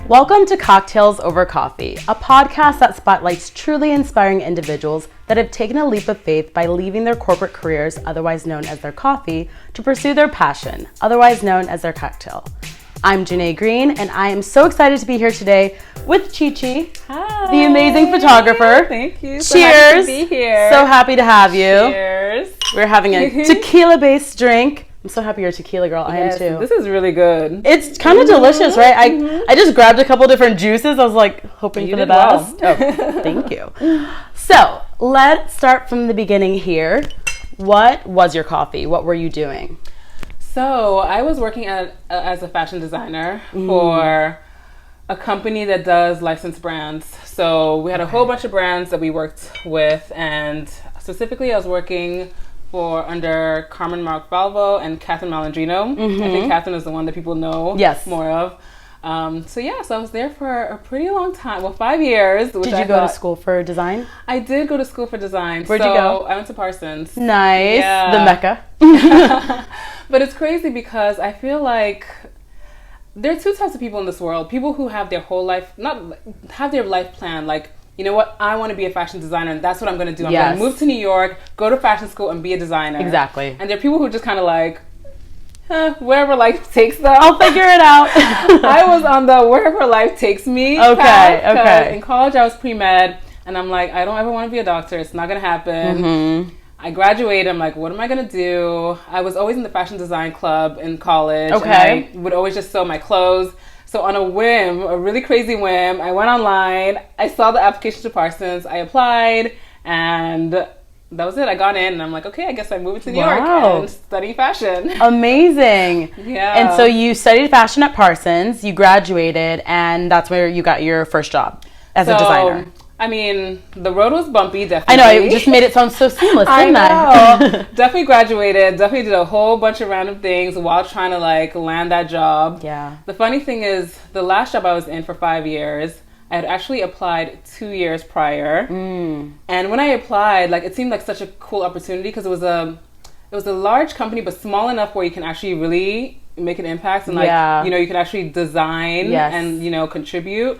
Welcome to Cocktails Over Coffee, a podcast that spotlights truly inspiring individuals that have taken a leap of faith by leaving their corporate careers, otherwise known as their coffee, to pursue their passion, otherwise known as their cocktail. I'm Janae Green, and I am so excited to be here today with Chi-Chi, the amazing photographer. Thank you. Cheers. So happy to be here. So happy to have you. Cheers. We're having a tequila-based drink. I'm so happy you're a tequila girl. Yes, I am too. This is really good. It's kind of delicious, right? I just grabbed a couple different juices. I was like hoping You for the did well. best. Oh, thank you. So let's start from the beginning here. What was your coffee? What were you doing? So I was working as a fashion designer for a company that does licensed brands. So we had a whole bunch of brands that we worked with, and specifically I was working under Carmen Marc-Valvo and Catherine Malandrino. I think Catherine is the one that people know more of. So I was there for a pretty long time. Well, 5 years. Did you go to school for design? I did go to school for design. Where'd you go? I went to Parsons. Nice. Yeah. The Mecca. But it's crazy because I feel like there are two types of people in this world. People who have their whole life, not have their life planned, like, you know what, I want to be a fashion designer and that's what I'm going to do. I'm going to move to New York, go to fashion school and be a designer. Exactly. And there are people who just kind of like, wherever life takes them. I'll figure it out. I was on the wherever life takes me path, Okay. In college I was pre-med and I'm like, I don't ever want to be a doctor. It's not going to happen. I graduated. I'm like, what am I going to do? I was always in the fashion design club in college. And I would always just sew my clothes. So on a whim, a really crazy whim, I went online. I saw the application to Parsons. I applied, and that was it. I got in, and I'm like, okay, I guess I'm moving to New York and studying fashion. Amazing. Yeah. And so you studied fashion at Parsons. You graduated, and that's where you got your first job as a designer. I mean, the road was bumpy, definitely. I know, it just made it sound so seamless, didn't I? Definitely graduated, definitely did a whole bunch of random things while trying to like land that job. Yeah. The funny thing is, the last job I was in for 5 years, I had actually applied 2 years prior. And when I applied, like, it seemed like such a cool opportunity because it was a large company, but small enough where you can actually really make an impact and like, you know, you can actually design and, you know, contribute.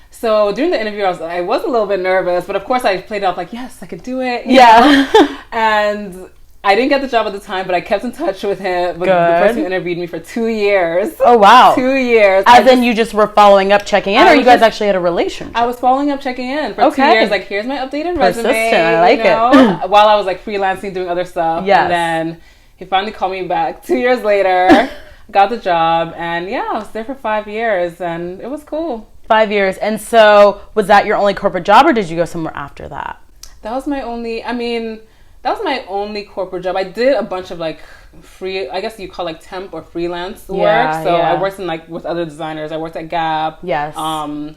So during the interview, I was a little bit nervous, but of course I played it off like, yes, I could do it. Yeah. And I didn't get the job at the time, but I kept in touch with him, with the person who interviewed me for 2 years. Oh, wow. 2 years. As in you just were following up, checking in, or you guys actually had a relationship? I was following up, checking in for 2 years. Like, here's my updated resume. I like it. While I was like freelancing, doing other stuff. Yes. And then he finally called me back 2 years later, got the job, and I was there for 5 years, and it was cool. 5 years. And so was that your only corporate job, or did you go somewhere after that? That was my only corporate job. I did a bunch of like free, I guess you call like temp or freelance work. So I worked in like with other designers. I worked at Gap. Yes.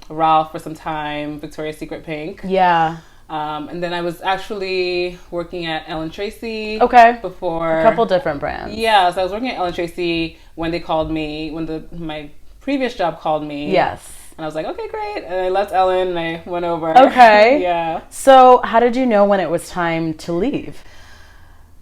Ralph for some time, Victoria's Secret Pink. Yeah. And then I was actually working at Ellen Tracy. Before. A couple different brands. Yeah. So I was working at Ellen Tracy when they called me, my previous job called me. Yes. And I was like, okay, great. And I left Ellen and I went over. Okay. Yeah. So how did you know when it was time to leave?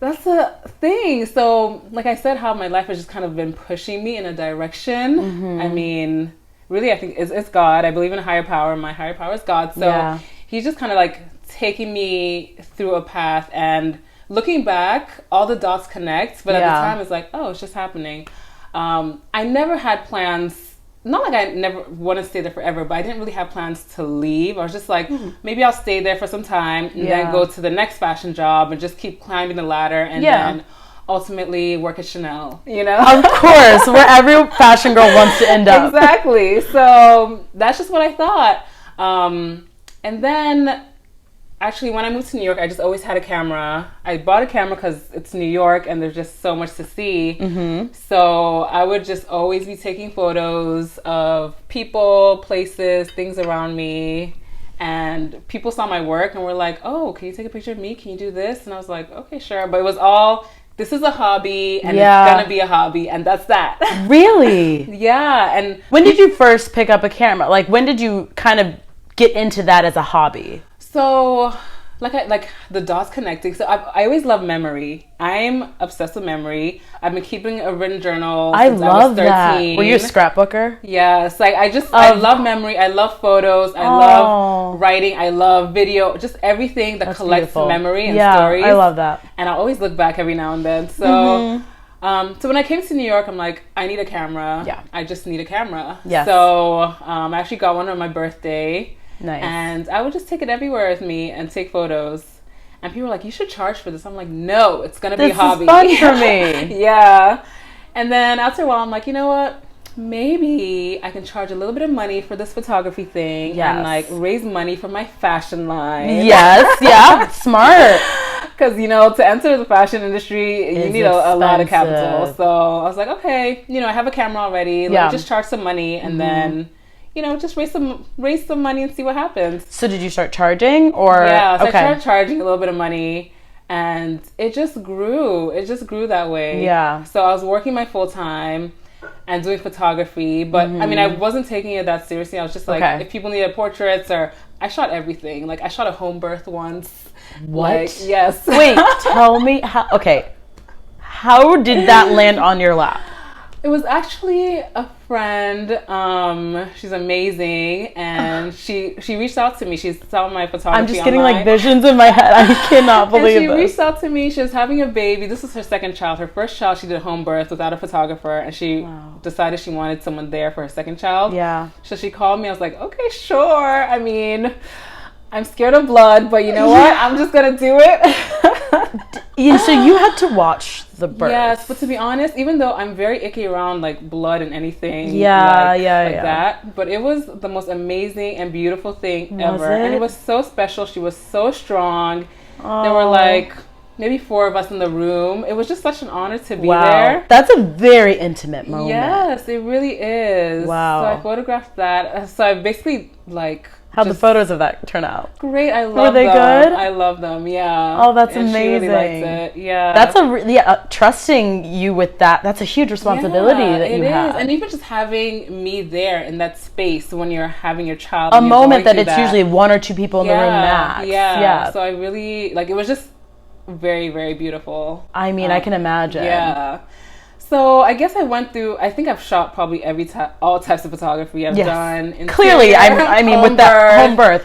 That's the thing. So like I said, how my life has just kind of been pushing me in a direction. I mean, really, I think it's God. I believe in a higher power. My higher power is God. So he's just kind of like taking me through a path, and looking back, all the dots connect. But at the time, it's like, oh, it's just happening. I never had plans. Not like I never want to stay there forever, but I didn't really have plans to leave. I was just like, maybe I'll stay there for some time and then go to the next fashion job and just keep climbing the ladder and then ultimately work at Chanel, you know? Of course, where every fashion girl wants to end up. Exactly. So that's just what I thought. And then actually, when I moved to New York, I just always had a camera. I bought a camera because it's New York and there's just so much to see. So I would just always be taking photos of people, places, things around me. And people saw my work and were like, oh, can you take a picture of me? Can you do this? And I was like, okay, sure. But it was all, this is a hobby and it's going to be a hobby. And that's that. Really? Yeah. And when did you first pick up a camera? Like, when did you kind of get into that as a hobby? So like the dots connecting. So I always love memory. I'm obsessed with memory. I've been keeping a written journal since I was 13. That. Were you a scrapbooker? Yes. Like I love memory. I love photos. I love writing. I love video. Just everything that collects beautiful. Memory and stories. I love that. And I always look back every now and then. So so when I came to New York, I'm like, I need a camera. Yeah. I just need a camera. Yes. So I actually got one on my birthday. Nice. And I would just take it everywhere with me and take photos. And people were like, you should charge for this. I'm like, no, it's going to be a hobby. This is fun for me. Yeah. And then after a while, I'm like, you know what? Maybe I can charge a little bit of money for this photography thing and like raise money for my fashion line. Yes. Yeah. Smart. Because, you know, to enter the fashion industry, you need a lot of capital. So I was like, okay, you know, I have a camera already. Let me just charge some money and then... you know, just raise some money and see what happens. So did you start charging or? Yeah, so I started charging a little bit of money and it just grew. It just grew that way. Yeah. So I was working my full time and doing photography, but I mean, I wasn't taking it that seriously. I was just like, if people needed portraits or I shot everything. Like I shot a home birth once. What? Like, yes. Wait, tell me how, how did that land on your lap? It was actually a friend. She's amazing, and she reached out to me. She saw my photography. I'm just getting like visions in my head. I cannot believe this. She reached out to me. She was having a baby. This was her second child. Her first child, she did a home birth without a photographer, and she decided she wanted someone there for her second child. Yeah. So she called me. I was like, okay, sure. I mean, I'm scared of blood, but you know what? I'm just gonna do it. So you had to watch the birth. Yes, but to be honest, even though I'm very icky around like blood and anything like that, but it was the most amazing and beautiful thing ever. And it was so special. She was so strong. There were like maybe 4 of us in the room. It was just such an honor to be there. That's a very intimate moment. Yes, it really is. Wow. So I photographed that. So I basically like... How'd the photos of that turn out? Great, I love them. Were they good? I love them, yeah. Oh, that's amazing. She really liked it, yeah. That's trusting you with that. That's a huge responsibility that you have. And even just having me there in that space when you're having your child. A moment that it's usually 1 or 2 people in the room max. Yeah. So I really, like, it was just very, very beautiful. I mean, I can imagine. Yeah. So I guess I went through. I think I've shot probably all types of photography. I've done interior, clearly. I mean, with that home birth,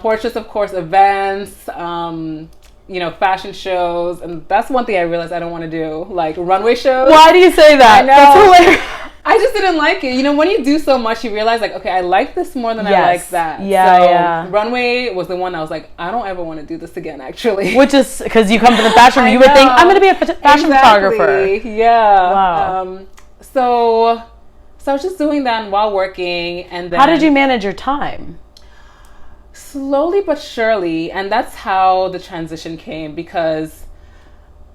portraits, of course, events, you know, fashion shows, and that's one thing I realized I don't want to do, like runway shows. Why do you say that? I know. That's hilarious. I just didn't like it. You know, when you do so much, you realize like, okay, I like this more than I like that. So runway was the one I was like, I don't ever want to do this again, actually. Which is because you come from the fashion, you would think, I'm going to be a fashion photographer. Yeah. Wow. So I was just doing that while working. And then how did you manage your time? Slowly but surely. And that's how the transition came, because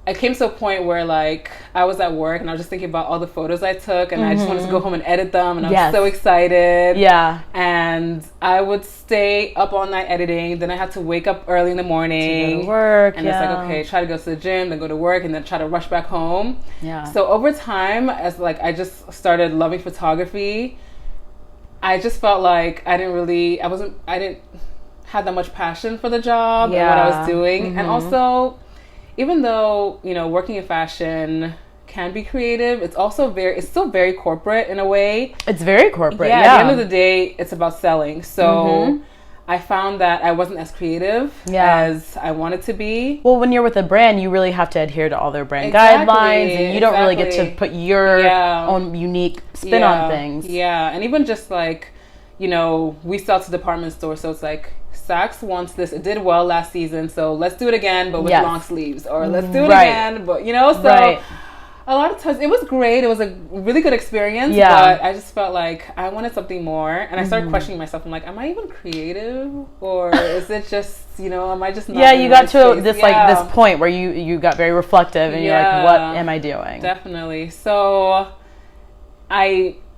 I came to a point where like I was at work and I was just thinking about all the photos I took and I just wanted to go home and edit them, and I was so excited. Yeah. And I would stay up all night editing. Then I had to wake up early in the morning to go to work. And it's like, okay, try to go to the gym, then go to work, and then try to rush back home. Yeah. So over time, as like I just started loving photography, I just felt like I didn't have that much passion for the job and what I was doing. And also, even though, you know, working in fashion can be creative, it's still very corporate in a way. It's very corporate, At the end of the day, it's about selling. So I found that I wasn't as creative as I wanted to be. Well, when you're with a brand, you really have to adhere to all their brand guidelines, and you don't really get to put your own unique spin on things. Yeah, and even just like, you know, we sell to department stores, so it's like, Saks wants this. It did well last season, so let's do it again, but with long sleeves. Or let's do it again, but you know, so a lot of times it was great. It was a really good experience, but I just felt like I wanted something more, and I started questioning myself. I'm like, am I even creative, or is it just, you know, am I just not? Yeah, you got to this like this point where you got very reflective, and you're like, what am I doing? Definitely. So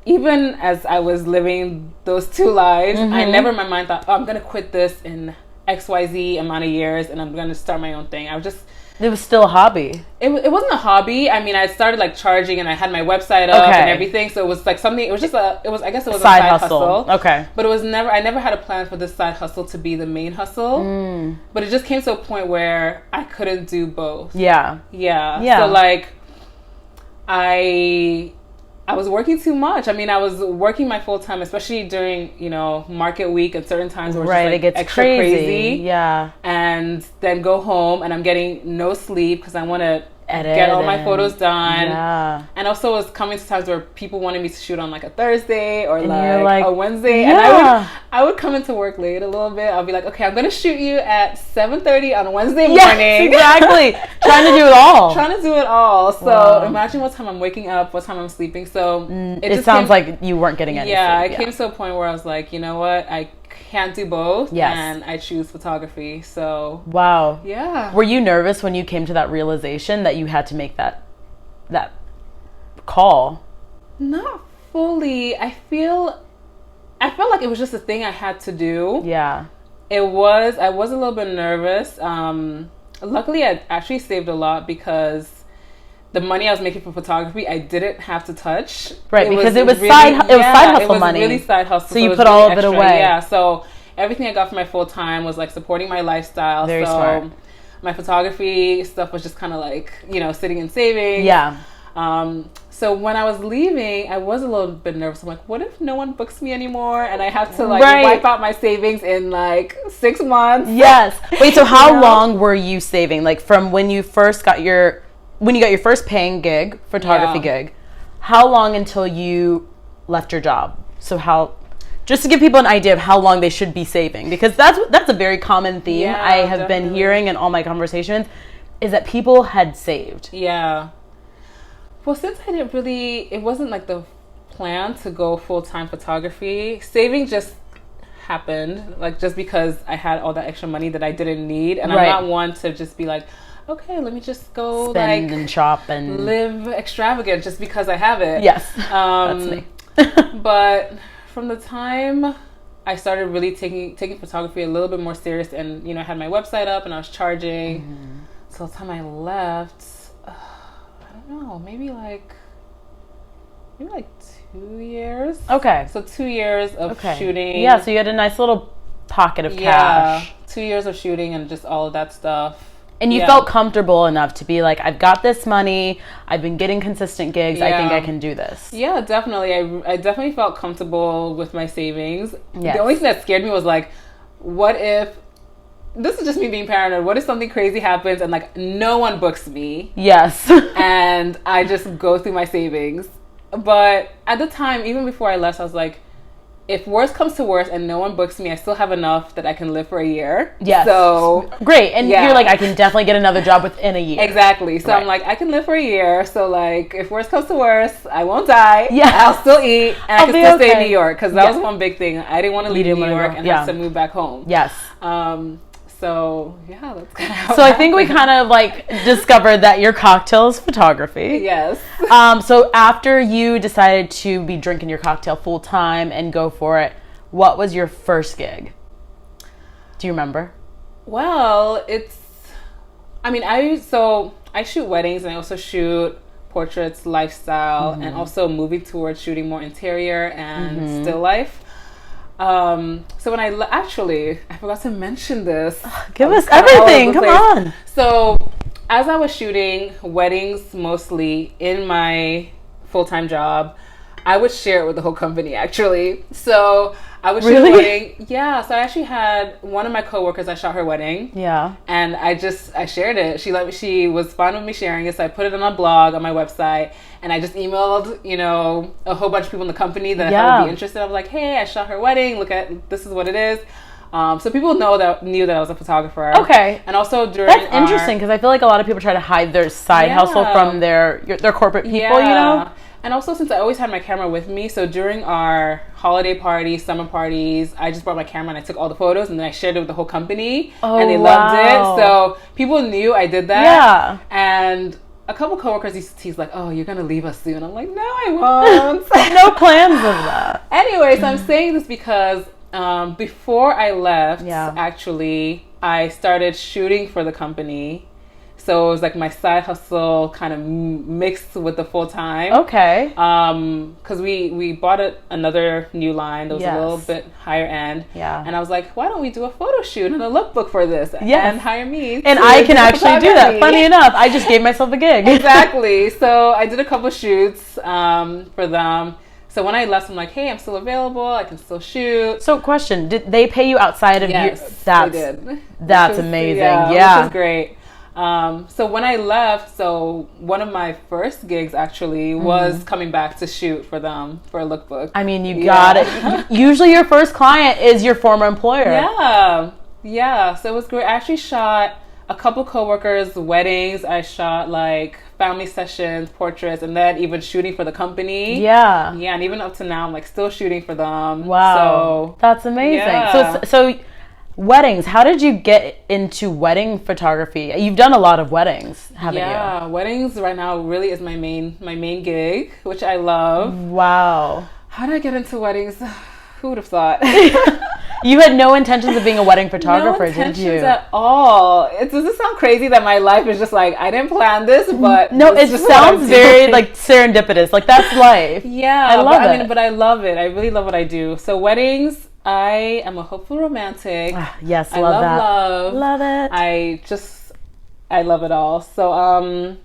even as I was living those 2 lives, I never in my mind thought, oh, I'm going to quit this in XYZ amount of years and I'm going to start my own thing. I was just It was still a hobby. It wasn't a hobby. I mean, I started like charging, and I had my website up and everything. So it was like something. It was just a side hustle. Okay. But I never had a plan for this side hustle to be the main hustle. But it just came to a point where I couldn't do both. Yeah. So like, I was working too much. I mean, I was working my full time, especially during, market week and certain times where it's just, like, it gets extra crazy. Yeah. And then go home and I'm getting no sleep because I want to get all my photos done. Yeah. And also it was coming to times where people wanted me to shoot on like a Thursday or like a Wednesday. Yeah. And I would come into work late a little bit. I'll be like, okay, I'm going to shoot you at 7:30 on Wednesday morning. Yes, exactly. Trying to do it all. So imagine what time I'm waking up, what time I'm sleeping. So it sounds like you weren't getting any sleep. Yeah, it came to a point where I was like, you know what? I can't do both. Yes. And I choose photography. So wow. Yeah. Were you nervous when you came to that realization that you had to make that call? Not fully. I felt like it was just a thing I had to do. Yeah. I was a little bit nervous. Luckily I actually saved a lot because the money I was making from photography, I didn't have to touch. Right, because it was side hustle money. Really side hustle. So you put all of it away. Yeah, so everything I got for my full time was like supporting my lifestyle. Very smart. My photography stuff was just kind of like, sitting in savings. Yeah. So when I was leaving, I was a little bit nervous. I'm like, what if no one books me anymore and I have to wipe out my savings in like 6 months? Yes. Wait, so how long were you saving? Like from when you got your first paying gig, photography gig, how long until you left your job? So just to give people an idea of how long they should be saving, because that's a very common theme I have been hearing in all my conversations, is that people had saved. Yeah. Well, since it wasn't like the plan to go full-time photography, saving just happened, like just because I had all that extra money that I didn't need. And I'm not one to just be like, okay, let me just go spend and shop and live extravagant just because I have it. Yes, that's me. But from the time I started really taking photography a little bit more serious, and I had my website up and I was charging. So the time I left, I don't know, maybe like 2 years. Okay. So 2 years of shooting. Yeah, so you had a nice little pocket of cash. 2 years of shooting and just all of that stuff. And you felt comfortable enough to be like, I've got this money, I've been getting consistent gigs, I think I can do this. Yeah, definitely. I definitely felt comfortable with my savings. Yes. The only thing that scared me was like, what if, this is just me being paranoid, what if something crazy happens and like no one books me? Yes. And I just go through my savings. But at the time, even before I left, I was like, if worse comes to worse and no one books me, I still have enough that I can live for a year. Yes. So great. And you're like, I can definitely get another job within a year. Exactly. So I'm like, I can live for a year. So like, if worse comes to worse, I won't die. Yeah. I'll still eat, and I can still stay in New York, because that was one big thing. I didn't want to leave New York and have to move back home. Yes. So yeah, that's kind of how So I think we kind of like discovered that your cocktail is photography. Yes. So after you decided to be drinking your cocktail full time and go for it, what was your first gig? Do you remember? Well, I shoot weddings, and I also shoot portraits, lifestyle, and also moving towards shooting more interior and still life. So when I forgot to mention this. Give us everything. Come on. So as I was shooting weddings mostly in my full-time job, I would share it with the whole company, actually. So I would shoot a wedding. Yeah. So I actually had one of my coworkers, I shot her wedding. Yeah. And I shared it. She was fine with me sharing it. So I put it on my blog, on my website. And I just emailed, a whole bunch of people in the company that I thought would be interested. I was like, hey, I shot her wedding. This is what it is. So people knew that I was a photographer. Okay. And also that's interesting, because I feel like a lot of people try to hide their side hustle from their corporate people, And also, since I always had my camera with me, so during our holiday parties, summer parties, I just brought my camera and I took all the photos, and then I shared it with the whole company. Oh, and they loved it. So people knew I did that. Yeah. And a couple coworkers used to tease like, oh, you're going to leave us soon. I'm like, no, I won't. No plans of that. Anyway, so I'm saying this because before I left, actually, I started shooting for the company. So it was like my side hustle kind of mixed with the full time. Okay. Because we bought another new line that was a little bit higher end. Yeah. And I was like, why don't we do a photo shoot and a lookbook for this? Yes. And hire me. And I can actually do that. Funny enough, I just gave myself a gig. Exactly. So I did a couple shoots for them. So when I left, I'm like, hey, I'm still available. I can still shoot. So question, did they pay you outside of yes, they did. That's amazing. Yeah. Which is great. So when I left, so one of my first gigs actually was coming back to shoot for them for a lookbook. I mean, you got it. Usually your first client is your former employer. Yeah. So it was great. I actually shot a couple coworkers' weddings. I shot like family sessions, portraits, and then even shooting for the company. Yeah, and even up to now, I'm like still shooting for them. Wow, so that's amazing. Yeah. So weddings. How did you get into wedding photography? You've done a lot of weddings, haven't you? Yeah, weddings right now really is my main gig, which I love. Wow. How did I get into weddings? Who would have thought? You had no intentions of being a wedding photographer, did you? No intentions at all. Does it sound crazy that my life is just like, I didn't plan this, but... No, it sounds very like serendipitous. Like that's life. Yeah. I love it. But I love it. I really love what I do. So weddings, I am a hopeful romantic. Yes, I love that. Love it. I love it all. So,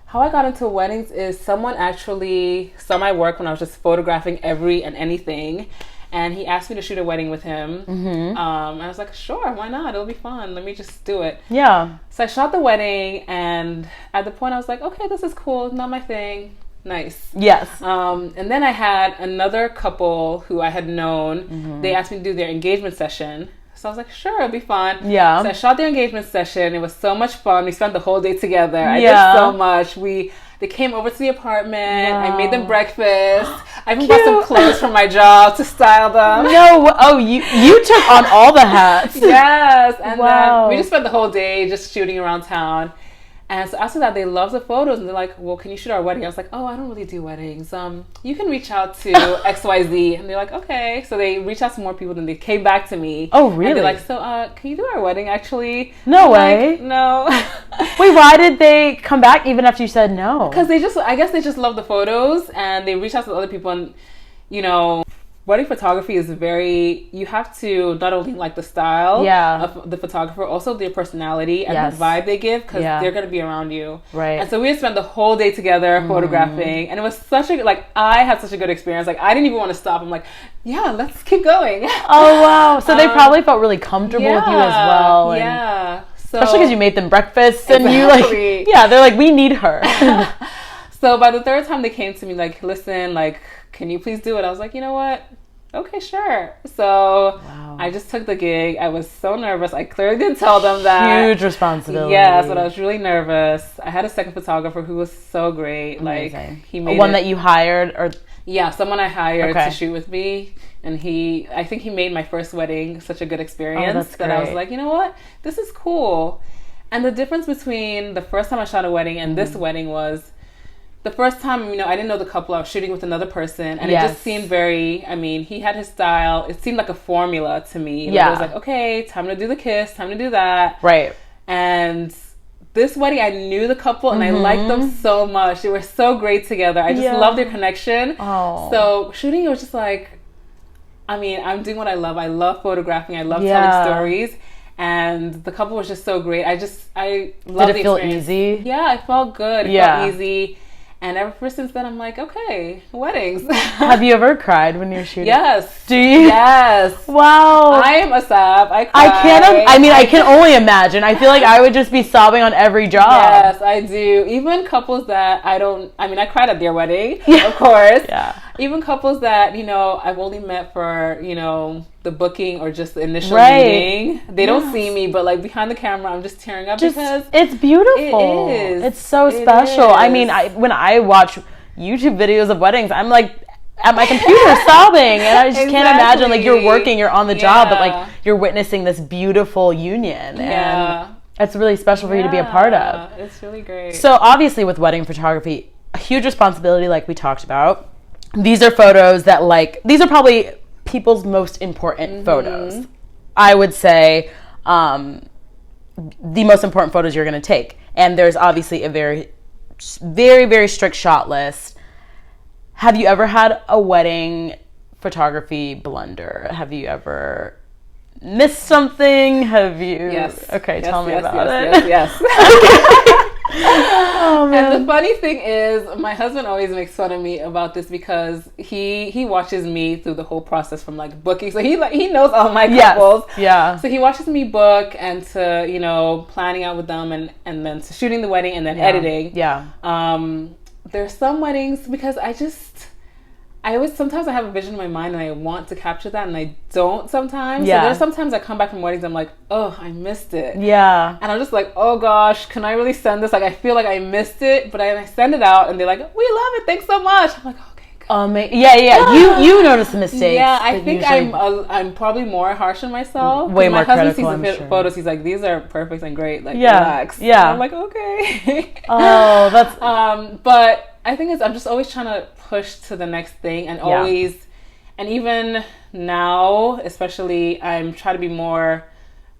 how I got into weddings is someone actually saw my work when I was just photographing every and anything. And he asked me to shoot a wedding with him. And I was like, sure, why not? It'll be fun. Let me just do it. Yeah. So I shot the wedding, and at the point I was like, okay, this is cool. Not my thing. Nice. Yes. And then I had another couple who I had known. They asked me to do their engagement session. So I was like, sure, it'll be fun. Yeah. So I shot their engagement session. It was so much fun. We spent the whole day together. I did so much. They came over to the apartment. Wow. I made them breakfast. I even bought some clothes from my job to style them. You took on all the hats. Yes. And then we just spent the whole day just shooting around town. And so after that, they loved the photos, and they're like, well, can you shoot our wedding? I was like, oh, I don't really do weddings. You can reach out to XYZ. And they're like, okay. So they reached out to more people, and they came back to me. Oh, really? And they're like, so can you do our wedding, actually? No way. Like, no. Wait, why did they come back even after you said no? Because I guess they just love the photos, and they reached out to other people, and, wedding photography is you have to not only like the style of the photographer, also their personality and the vibe they give, because they're going to be around you. Right. And so we had spent the whole day together photographing, and it was I had such a good experience. Like, I didn't even want to stop. I'm like, yeah, let's keep going. Oh, wow. So they probably felt really comfortable with you as well. Yeah. So, especially because you made them breakfast and you they're like, we need her. So by the third time they came to me like, listen, like, can you please do it? I was like, you know what? Okay, sure. So I just took the gig. I was so nervous. I clearly didn't tell them that. Huge responsibility. Yes, but I was really nervous. I had a second photographer who was so great. Amazing. Like, he made one that you hired, or someone I hired to shoot with me. And I think he made my first wedding such a good experience that I was like, you know what? This is cool. And the difference between the first time I shot a wedding and this wedding was, the first time, I didn't know the couple. I was shooting with another person, and it just seemed he had his style. It seemed like a formula to me. Like, it was like, okay, time to do the kiss, time to do that. Right. And this wedding, I knew the couple, and I liked them so much. They were so great together. I just loved their connection. Oh. So shooting, it was just like, I'm doing what I love. I love photographing. I love telling stories. And the couple was just so great. I loved the experience. Did it feel easy? Yeah, it felt good. It felt easy. And ever since then, I'm like, okay, weddings. Have you ever cried when you're shooting? Yes. Do you? Yes. Wow. I am a sap. I cry. I can only imagine. I feel like I would just be sobbing on every job. Yes, I do. Even couples that I cried at their wedding, of course. Yeah. Even couples that, I've only met for, the booking or just the initial meeting. They don't see me, but like behind the camera, I'm just tearing up because it's beautiful. It is. It's so special. When I watch YouTube videos of weddings, I'm like at my computer sobbing, and I just can't imagine, like, you're working, you're on the job, but like you're witnessing this beautiful union. And it's really special for you to be a part of. It's really great. So obviously with wedding photography, a huge responsibility, like we talked about. These are photos that these are probably people's most important photos. I would say the most important photos you're going to take. and there's obviously a very, very, very strict shot list. Have you ever had a wedding photography blunder? Have you ever missed something? Have you? Yes. Okay, yes, tell me yes, about yes, it. Yes. Oh, man. And the funny thing is, my husband always makes fun of me about this because he watches me through the whole process from like booking. So he knows all my couples. Yes. Yeah. So he watches me book and to, you know, planning out with them and then to shooting the wedding and then editing. Yeah. There's some weddings because sometimes I have a vision in my mind and I want to capture that and I don't sometimes. Yeah. So there's sometimes I come back from weddings I'm like, oh, I missed it. Yeah. And I'm just like, oh gosh, can I really send this? Like, I feel like I missed it, but I send it out and they're like, we love it, thanks so much. I'm like, okay, good. Yeah. You notice the mistakes. Yeah, I think I'm probably more harsh on myself. Way more critical. My critical, husband sees I'm the sure. photos, he's like, these are perfect and great. Like, Yeah. relax. Yeah. And I'm like, okay. Oh, that's... But I think I'm just always trying to push to the next thing and always, and even now, especially, I'm trying to be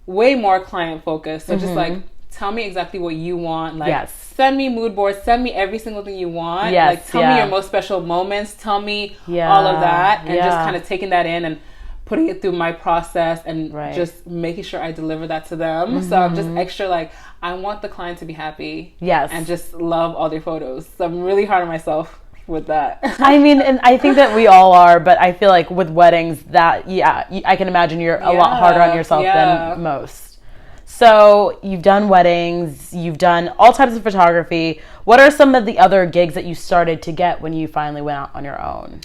way more client focused. So just like, tell me exactly what you want. Like, send me mood boards, send me every single thing you want. Like, tell me your most special moments, tell me all of that, and just kind of taking that in and putting it through my process and just making sure I deliver that to them. So I'm just extra like, I want the client to be happy. Yes. And just love all their photos. So I'm really hard on myself with that. I mean, and I think that we all are, but I feel like with weddings that, I can imagine you're a lot harder on yourself than most. So you've done weddings, you've done all types of photography. What are some of the other gigs that you started to get when you finally went out on your own?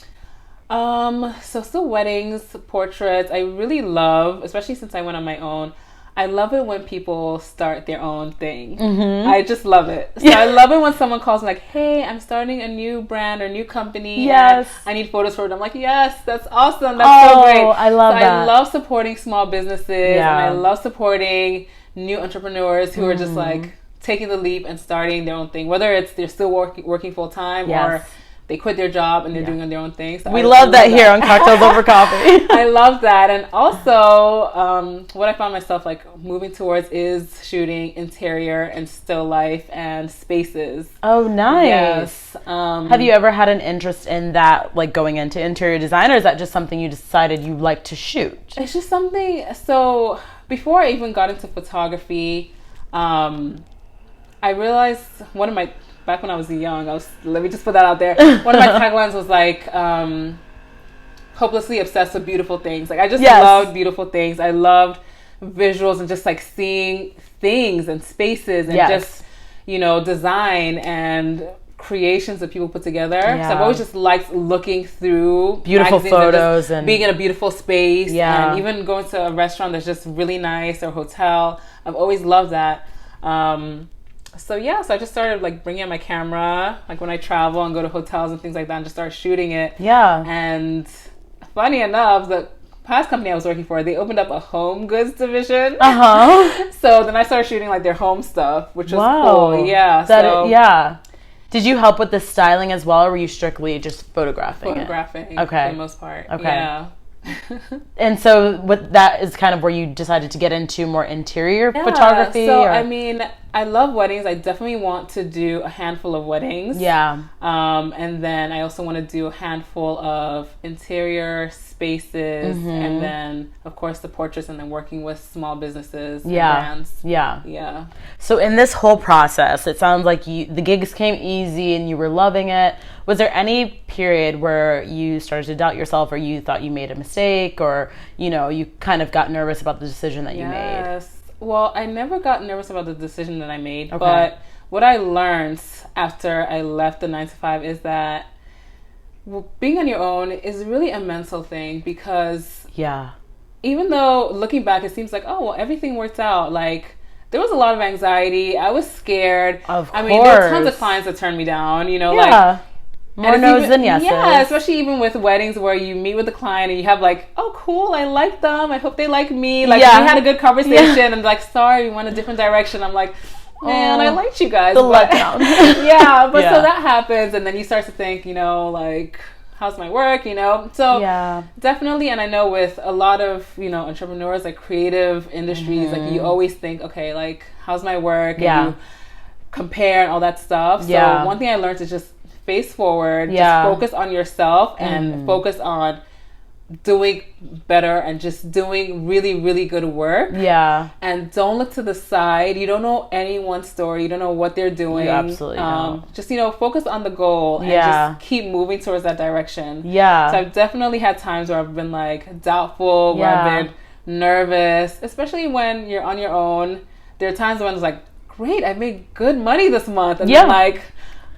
So still weddings, portraits. I really love, especially since I went on my own, I love it when people start their own thing. I just love it. So I love it when someone calls me like, hey, I'm starting a new brand or new company. Yes. I need photos for it. I'm like, yes, that's awesome. That's so great. I love that. I love supporting small businesses and I love supporting new entrepreneurs who are just like taking the leap and starting their own thing, whether it's they're still working full time or they quit their job and they're doing their own thing. So we love that here on Cocktails Over Coffee. I love that. And also, what I found myself like moving towards is shooting interior and still life and spaces. Oh, nice. Yes. Have you ever had an interest in that, like going into interior design, or is that just something you decided you like to shoot? It's just something. So before I even got into photography, I realized back when I was young, let me just put that out there. One of my taglines was like, hopelessly obsessed with beautiful things. Like I just loved beautiful things. I loved visuals and just like seeing things and spaces and just, design and creations that people put together. So I've always just liked looking through beautiful photos and being in a beautiful space and even going to a restaurant that's just really nice or hotel. I've always loved that. So I just started like bringing out my camera, like when I travel and go to hotels and things like that, and just start shooting it. Yeah. And funny enough, the past company I was working for, they opened up a home goods division. So then I started shooting like their home stuff, which was cool. Yeah. Did you help with the styling as well, or were you strictly just photographing it? For the most part. Okay. Yeah. And so that is kind of where you decided to get into more interior photography? So, I mean, I love weddings. I definitely want to do a handful of weddings. Yeah. And then I also want to do a handful of interior spaces and then, of course, the portraits and then working with small businesses and brands. Yeah. So in this whole process, it sounds like the gigs came easy and you were loving it. Was there any period where you started to doubt yourself or you thought you made a mistake or, you kind of got nervous about the decision that you made? Yes. Well, I never got nervous about the decision that I made, but what I learned after I left the 9-to-5 is that being on your own is really a mental thing because even though looking back, it seems like, oh, well, everything worked out. Like, there was a lot of anxiety. I was scared. I mean, there were tons of clients that turned me down, like, more no's than yeses. Yeah, especially even with weddings where you meet with the client and you have like, oh, cool, I like them. I hope they like me. Like, we had a good conversation and like, sorry, we went a different direction. I'm like, man, I liked you guys. The letdown. So that happens. And then you start to think, like, how's my work, So definitely, and I know with a lot of, entrepreneurs, like creative industries, like you always think, okay, like, how's my work? And you compare and all that stuff. So one thing I learned is just face forward, just focus on yourself and focus on doing better and just doing really, really good work. Yeah. And don't look to the side. You don't know anyone's story. You don't know what they're doing. You absolutely don't. Just, focus on the goal and just keep moving towards that direction. Yeah. So I've definitely had times where I've been like doubtful, where I've been nervous, especially when you're on your own. There are times when it's like, great, I made good money this month. And then like,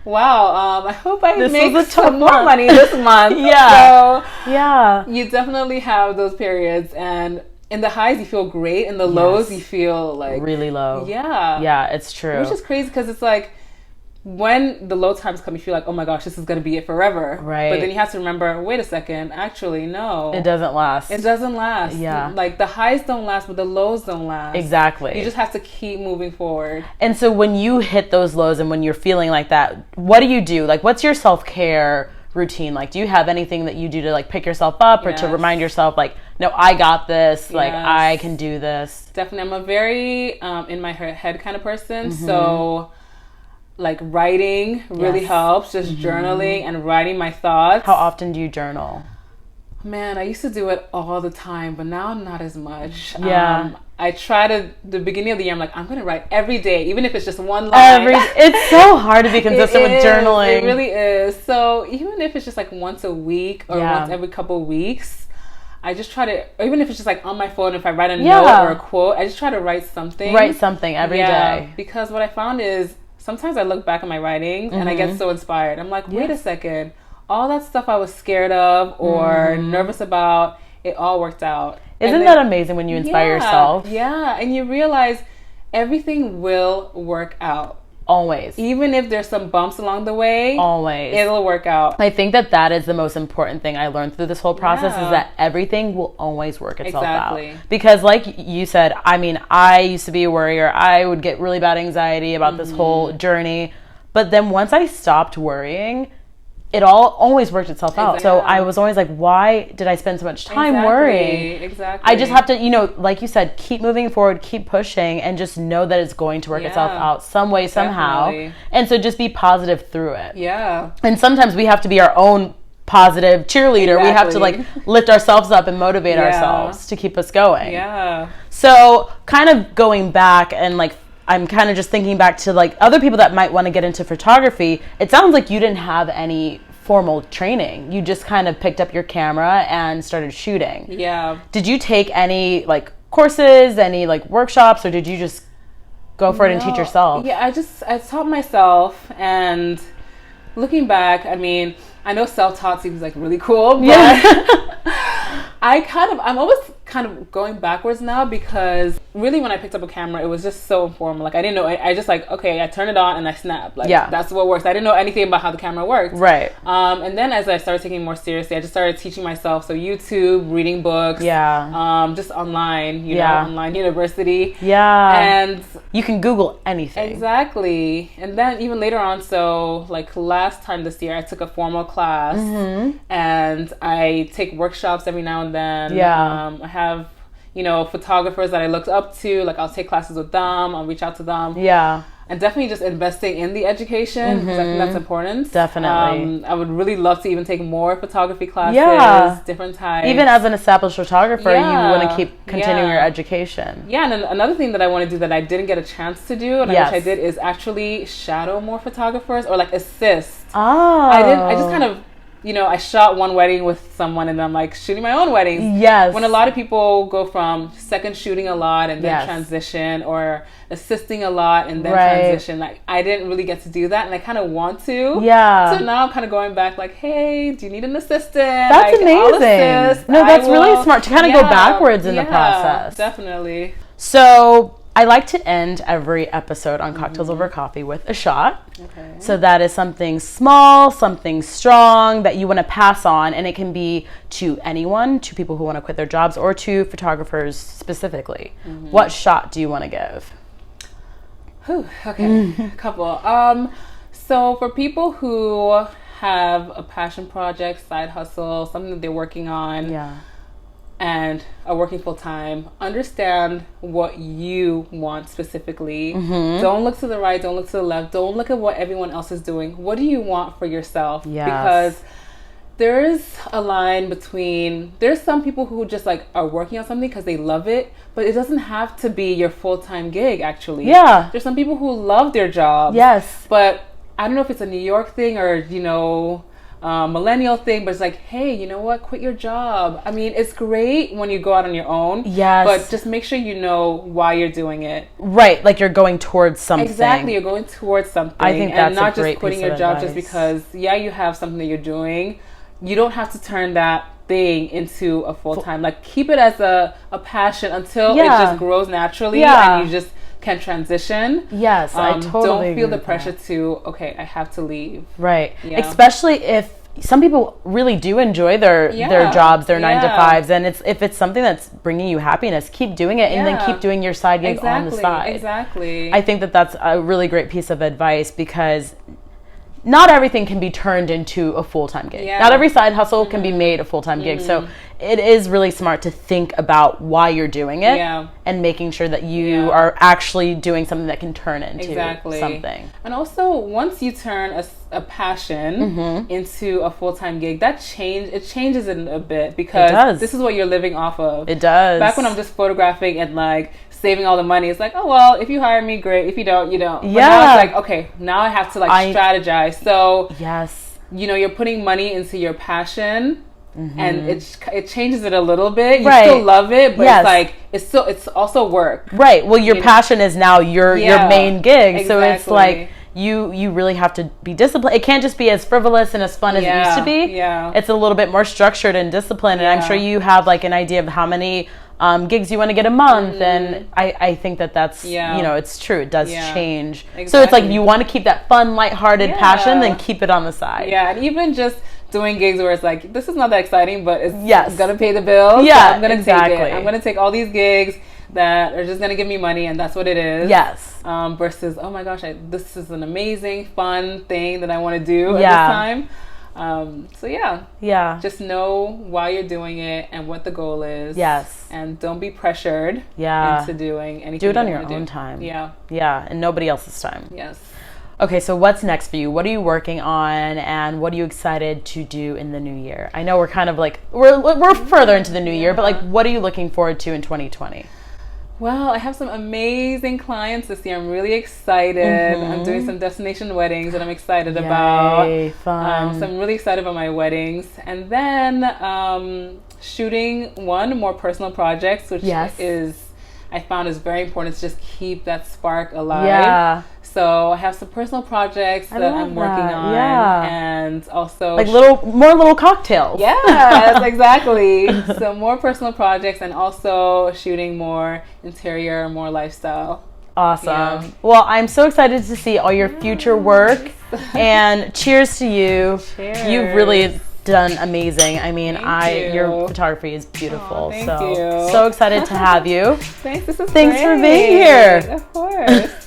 wow, I hope I make some more money this month. So you definitely have those periods, and in the highs you feel great, in the lows you feel like really low. Yeah, it's true. Which is crazy because it's like when the low times come, you feel like, oh my gosh, this is going to be it forever. Right. But then you have to remember, wait a second, actually, no. It doesn't last. It doesn't last. Yeah. Like the highs don't last, but the lows don't last. Exactly. You just have to keep moving forward. And so when you hit those lows and when you're feeling like that, what do you do? Like, what's your self-care routine? Like, do you have anything that you do to like pick yourself up or to remind yourself like, no, I got this, like I can do this? Definitely. I'm a very in my head kind of person. So like writing really helps, just journaling and writing my thoughts. How often do you journal? Man, I used to do it all the time, but now not as much. Yeah. I try to, the beginning of the year, I'm like, I'm going to write every day, even if it's just one line. It's so hard to be consistent with journaling. It really is. So even if it's just like once a week or once every couple of weeks, I just try to, even if it's just like on my phone, if I write a note or a quote, I just try to write something. Write something every day. Because what I found is sometimes I look back at my writings and I get so inspired. I'm like, wait a second. All that stuff I was scared of or nervous about, it all worked out. Isn't that amazing when you inspire yourself? Yeah, and you realize everything will work out. Always. Even if there's some bumps along the way. Always. It'll work out. I think that is the most important thing I learned through this whole process is that everything will always work itself out. Because like you said, I mean, I used to be a worrier. I would get really bad anxiety about this whole journey. But then once I stopped worrying, it all always worked itself out. So I was always like, why did I spend so much time worrying? Exactly. I just have to, like you said, keep moving forward, keep pushing, and just know that it's going to work itself out some way, somehow. And so just be positive through it. Yeah. And sometimes we have to be our own positive cheerleader. We have to like lift ourselves up and motivate ourselves to keep us going. Yeah. So kind of going back and like, I'm kind of just thinking back to like other people that might want to get into photography. It sounds like you didn't have any formal training. You just kind of picked up your camera and started shooting. Yeah. Did you take any like courses, any like workshops, or did you just go for it and teach yourself? Yeah, I taught myself, and looking back, I mean, I know self-taught seems like really cool, but I'm almost kind of going backwards now, because really when I picked up a camera, it was just so informal. Like I didn't know, I just like, okay, I turn it on and I snap. Like that's what works. I didn't know anything about how the camera worked. Right. And then as I started taking it more seriously, I just started teaching myself. So YouTube, reading books. Yeah. Just online, you know, online university. Yeah. And you can Google anything. Exactly. And then even later on, so like last time this year, I took a formal class and I take workshops every now and then. Yeah. I have, photographers that I looked up to, like I'll take classes with them, I'll reach out to them. Yeah. And definitely just investing in the education, because I think that's important. Definitely. I would really love to even take more photography classes, different types. Even as an established photographer, you want to keep continuing your education. Yeah, and then another thing that I want to do that I didn't get a chance to do, and I wish I did, is actually shadow more photographers or like assist. Oh. I just kind of, I shot one wedding with someone and then I'm like shooting my own weddings. Yes. When a lot of people go from second shooting a lot and then transition, or assisting a lot and then transition, like I didn't really get to do that, and I kind of want to. Yeah. So now I'm kind of going back like, hey, do you need an assistant? That's amazing. No, that's really smart to kind of go backwards in the process. Definitely. So I like to end every episode on Cocktails Over Coffee with a shot. Okay. So that is something small, something strong that you want to pass on, and it can be to anyone, to people who want to quit their jobs, or to photographers specifically. What shot do you want to give? Okay, a couple. So for people who have a passion project, side hustle, something that they're working on, and are working full time, understand what you want specifically. Don't look to the right, don't look to the left, don't look at what everyone else is doing. What do you want for yourself? Yes. Because there is a line between, there's some people who just like are working on something because they love it, but it doesn't have to be your full-time gig actually. Yeah. There's some people who love their job. Yes. But I don't know if it's a New York thing or, you know, millennial thing, but it's like, hey, you know what? Quit your job. I mean, it's great when you go out on your own. Yes. But just make sure you know why you're doing it. Right. Like you're going towards something. Exactly. You're going towards something. I think that's and not a great just quitting piece of your job advice. just because, yeah, you have something that you're doing. You don't have to turn that thing into a full-time. Like keep it as a passion until it just grows naturally and you just can transition. Yes, I totally don't feel agree the pressure to, okay, I have to leave. Right. Yeah. Especially if some people really do enjoy their jobs, their 9 to 5s, and if it's something that's bringing you happiness, keep doing it and then keep doing your side gig on the side. Exactly. I think that's a really great piece of advice because not everything can be turned into a full-time gig. Yeah. Not every side hustle can be made a full-time gig. So it is really smart to think about why you're doing it and making sure that you are actually doing something that can turn into something. And also, once you turn a passion into a full-time gig, it changes it a bit because this is what you're living off of. It does. Back when I'm just photographing and like saving all the money, it's like, oh well, if you hire me, great. If you don't, you don't. But now it's like, okay, now I have to like strategize. So you know, you're putting money into your passion, and it changes it a little bit. You still love it, but it's like it's also work. Right. Well, your passion is now your main gig, so it's like you really have to be disciplined. It can't just be as frivolous and as fun as it used to be. It's a little bit more structured and disciplined, and I'm sure you have like an idea of how many gigs you want to get a month, and I think that's you know, it's true, it does change. So it's like if you want to keep that fun, lighthearted passion, then keep it on the side. And even just doing gigs where it's like, this is not that exciting, but it's gonna pay the bills, so I'm gonna take it. I'm gonna take all these gigs that are just gonna give me money, and that's what it is. Versus, oh my gosh, this is an amazing fun thing that I want to do at this time. Just know why you're doing it and what the goal is. And don't be pressured into doing anything. Do it on your own time. And nobody else's time. Okay, so what's next for you? What are you working on, and what are you excited to do in the new year? I know we're kind of like we're further into the new year, but like, what are you looking forward to in 2020? Well, I have some amazing clients this year. I'm really excited. I'm doing some destination weddings that I'm excited about. Fun. So I'm really excited about my weddings. And then shooting one more personal projects, which I found is very important to just keep that spark alive. So I have some personal projects that I'm working on, and also like more little cocktails. Yes, exactly. So more personal projects, and also shooting more interior, more lifestyle. Awesome. Well, I'm so excited to see all your future work, and cheers to you. Cheers. You've really done amazing. I mean, your photography is beautiful. So excited to have you. Thanks. This is Thanks great. for being here. Of course.